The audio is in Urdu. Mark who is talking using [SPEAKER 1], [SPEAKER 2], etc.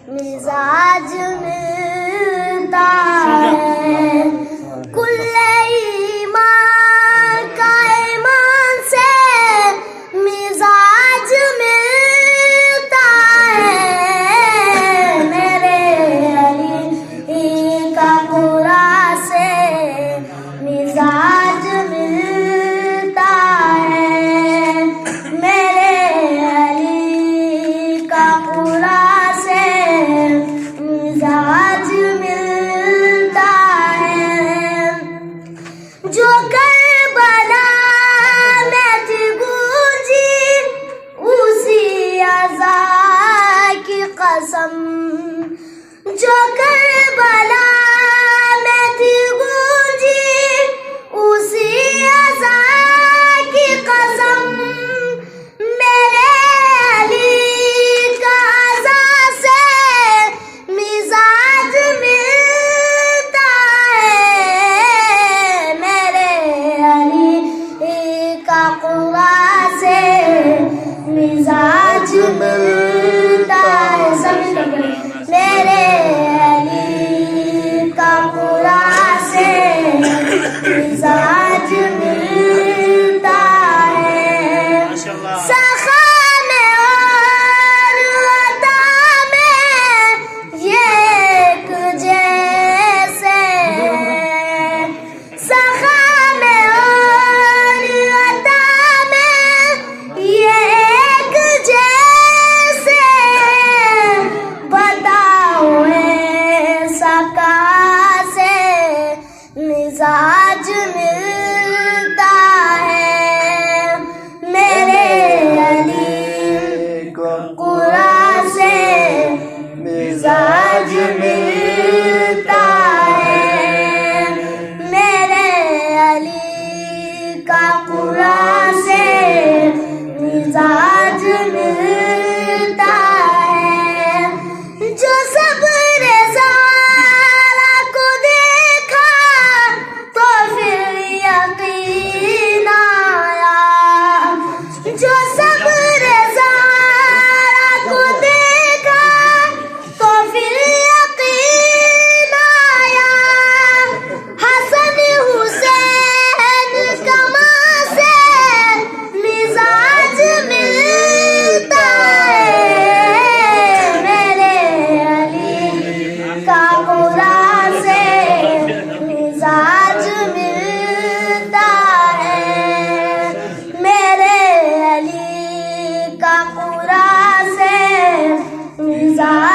[SPEAKER 1] مزاج ملتا ہے کل ایمان کا ایمان سے مزاج ملتا ہے میرے علی کا قرآن سے مزاج ملتا ہے میرے علی کا قرآن سے مزاج ملتا ہے جو کربلا میں تھی گونجی اسی عزا کی قسم جو کربلا میں تھی گونجی اسی عزا کی قسم میرے علی کا عزا سے مزاج ملتا ہے میرے علی کا قرآن سے مزاج ملتا ہے سب میرے علی کا قرآن سے مزاج ملتا ہے سخا میں اور عطا میں یہ ایک جیسے ہیں سخا میں اور عطا میں یہ ایک جیسے ہیں بتاؤ ایسا کیسے مزاج ملتا ہے میرے علی قرآن سے مزاج ملتا ہے میرے علی کا قرآن سے مزاج ملتا ہے جو صبر زارا کو دیکھا تو پھر یقین آیا جو صبر زارا کو دیکھا تو پھر یقین آیا حسن حسین کما سے مزاج ملتا ہے میرے علی کا قرآن سے مزاج ملتا ہے میرے علی کا قرآن سے مزاج